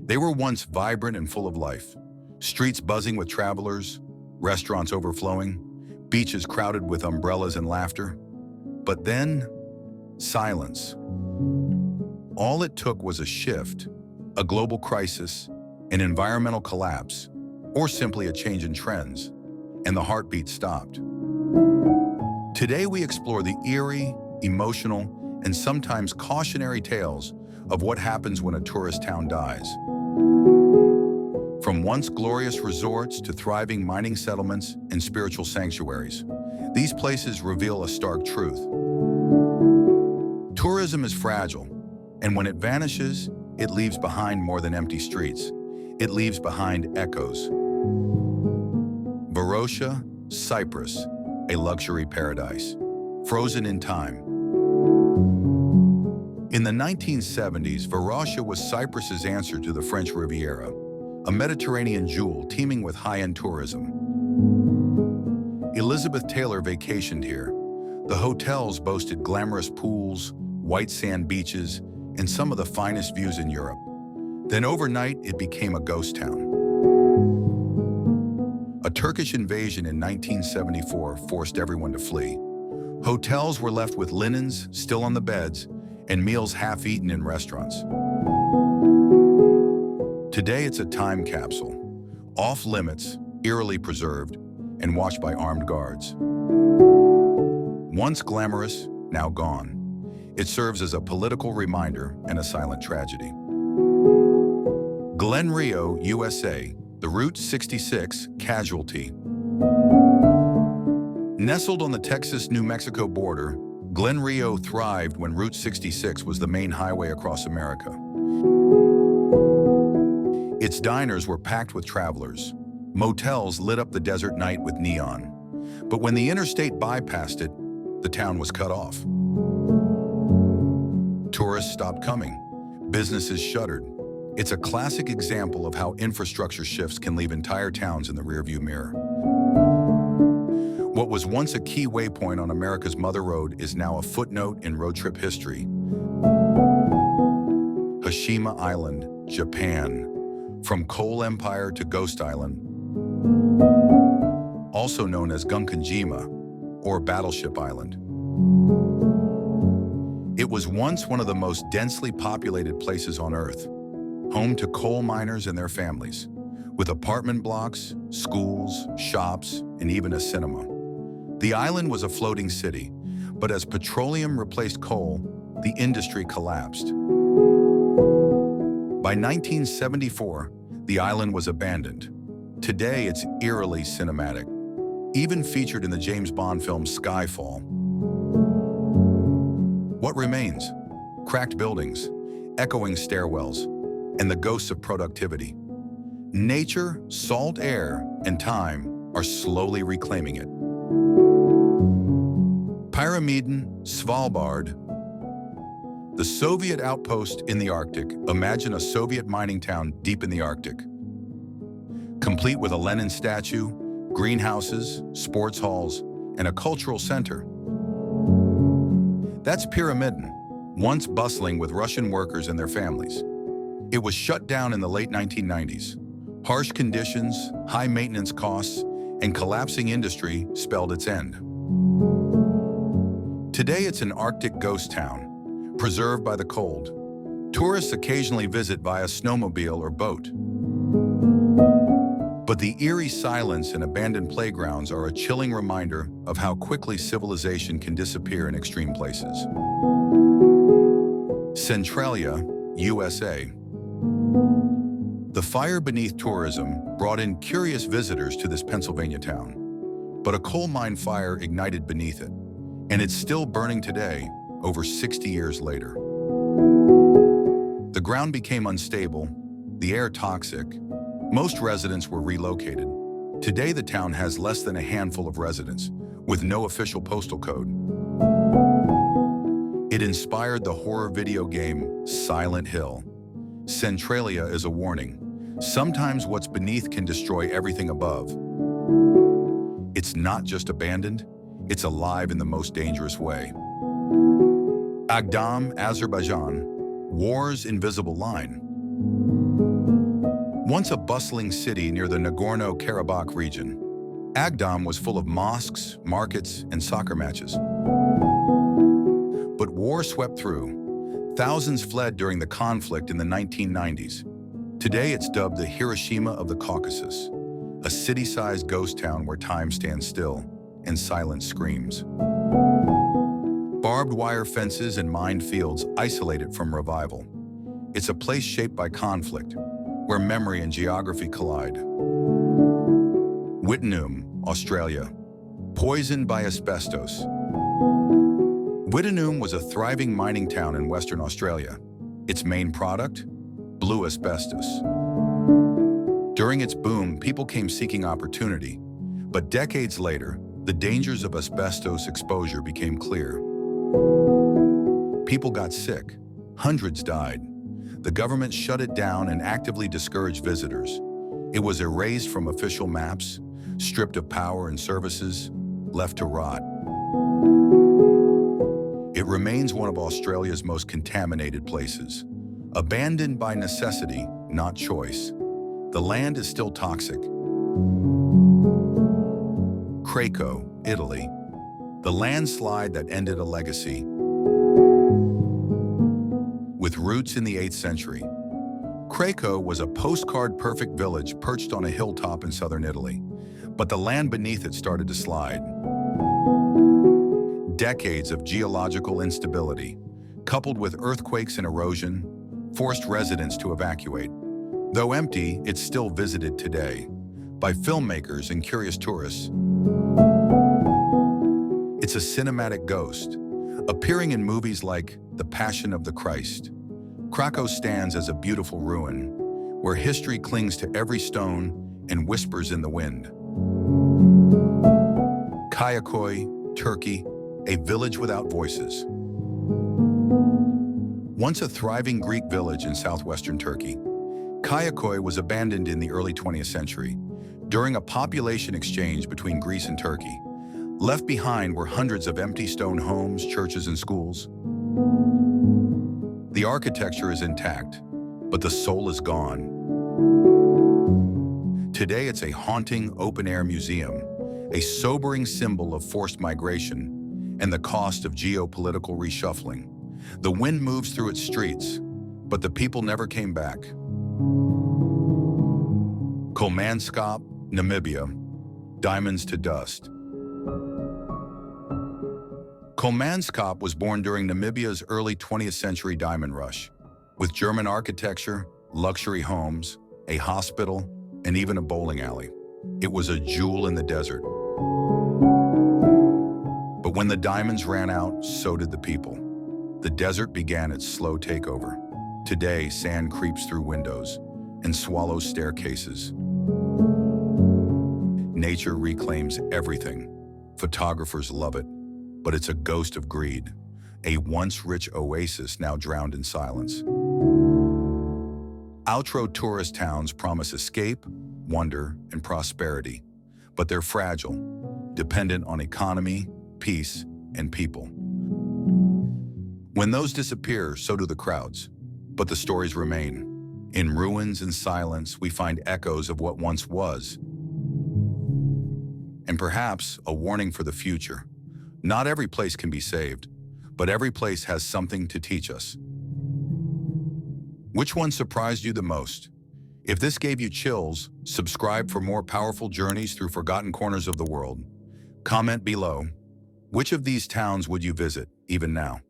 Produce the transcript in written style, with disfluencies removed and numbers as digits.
They were once vibrant and full of life. Streets buzzing with travelers, restaurants overflowing, beaches crowded with umbrellas and laughter. But then, silence. All it took was a shift, a global crisis, an environmental collapse, or simply a change in trends, and the heartbeat stopped. Today we explore the eerie, emotional, and sometimes cautionary tales of what happens when a tourist town dies. From once glorious resorts to thriving mining settlements and spiritual sanctuaries, these places reveal a stark truth. Tourism is fragile, and when it vanishes, it leaves behind more than empty streets. It leaves behind echoes. Varashia, Cyprus, a luxury paradise, frozen in time. In the 1970s, Varashia was Cyprus's answer to the French Riviera, a Mediterranean jewel teeming with high-end tourism. Elizabeth Taylor vacationed here. The hotels boasted glamorous pools, white sand beaches, and some of the finest views in Europe. Then overnight, it became a ghost town. A Turkish invasion in 1974 forced everyone to flee. Hotels were left with linens still on the beds and meals half-eaten in restaurants. Today, it's a time capsule, off-limits, eerily preserved, and watched by armed guards. Once glamorous, now gone. It serves as a political reminder and a silent tragedy. Glen Rio USA, the Route 66 casualty. Nestled on the Texas-New Mexico border, Glen Rio thrived when Route 66 was the main highway across America. Its diners were packed with travelers. Motels lit up the desert night with neon. But when the interstate bypassed it, the town was cut off. Tourists stopped coming. Businesses shuttered. It's a classic example of how infrastructure shifts can leave entire towns in the rearview mirror. What was once a key waypoint on America's Mother Road is now a footnote in road trip history. Hashima Island, Japan. From Coal Empire to Ghost Island. Also known as Gunkanjima, or Battleship Island. It was once one of the most densely populated places on Earth, home to coal miners and their families, with apartment blocks, schools, shops, and even a cinema. The island was a floating city, but as petroleum replaced coal, the industry collapsed. By 1974, the island was abandoned. Today, it's eerily cinematic, even featured in the James Bond film Skyfall. What remains? Cracked buildings, echoing stairwells, and the ghosts of productivity. Nature, salt air, and time are slowly reclaiming it. Pyramidan Svalbard, the Soviet outpost in the Arctic. Imagine a Soviet mining town deep in the Arctic. Complete with a Lenin statue, greenhouses, sports halls, and a cultural center. That's Pyramidan, once bustling with Russian workers and their families. It was shut down in the late 1990s. Harsh conditions, high maintenance costs, and collapsing industry spelled its end. Today it's an Arctic ghost town, preserved by the cold. Tourists occasionally visit via snowmobile or boat. But the eerie silence and abandoned playgrounds are a chilling reminder of how quickly civilization can disappear in extreme places. Centauri USA. The fire beneath tourism brought in curious visitors to this Pennsylvania town. But a coal mine fire ignited beneath it, and it's still burning today, over 60 years later. The ground became unstable, the air toxic. Most residents were relocated. Today, the town has less than a handful of residents, with no official postal code. It inspired the horror video game Silent Hill. Centralia is a warning. Sometimes what's beneath can destroy everything above. It's not just abandoned, it's alive in the most dangerous way. Agdam, Azerbaijan, war's invisible line. Once a bustling city near the Nagorno-Karabakh region, Agdam was full of mosques, markets, and soccer matches. But war swept through. Thousands fled during the conflict in the 1990s. Today it's dubbed the Hiroshima of the Caucasus, a city-sized ghost town where time stands still and silence screams. Barbed wire fences and mined fields isolate it from revival. It's a place shaped by conflict, where memory and geography collide. Whitenum, Australia, poisoned by asbestos. Whitenum was a thriving mining town in Western Australia. Its main product? Blue asbestos. During its boom, people came seeking opportunity, but decades later, the dangers of asbestos exposure became clear. People got sick. Hundreds died. The government shut it down and actively discouraged visitors. It was erased from official maps, stripped of power and services, left to rot. It remains one of Australia's most contaminated places. Abandoned by necessity, not choice. The land is still toxic. Kraco, Italy. The landslide that ended a legacy. With roots in the 8th century, Kraco was a postcard-perfect village perched on a hilltop in southern Italy, but the land beneath it started to slide. Decades of geological instability, coupled with earthquakes and erosion, forced residents to evacuate. Though empty, it's still visited today by filmmakers and curious tourists. It's a cinematic ghost, appearing in movies like The Passion of the Christ. Kraco stands as a beautiful ruin, where history clings to every stone and whispers in the wind. Kayakoy, Turkey, a village without voices. Once a thriving Greek village in southwestern Turkey, Kayakoy was abandoned in the early 20th century during a population exchange between Greece and Turkey. Left behind were hundreds of empty stone homes, churches, and schools. The architecture is intact, but the soul is gone. Today it's a haunting open-air museum, a sobering symbol of forced migration and the cost of geopolitical reshuffling. The wind moves through its streets, but the people never came back. Kolmanskop, Namibia, diamonds to dust. Kolmanskop was born during Namibia's early 20th century diamond rush, with German architecture, luxury homes, a hospital, and even a bowling alley. It was a jewel in the desert. But when the diamonds ran out, so did the people. The desert began its slow takeover. Today, sand creeps through windows and swallows staircases. Nature reclaims everything. Photographers love it, but it's a ghost of greed, a once rich oasis now drowned in silence. Outro tourist towns promise escape, wonder, and prosperity, but they're fragile, dependent on economy, peace, and people. When those disappear, so do the crowds, but the stories remain. In ruins and silence, we find echoes of what once was, and perhaps a warning for the future. Not every place can be saved, but every place has something to teach us. Which one surprised you the most? If this gave you chills, subscribe for more powerful journeys through forgotten corners of the world. Comment below. Which of these towns would you visit, even now?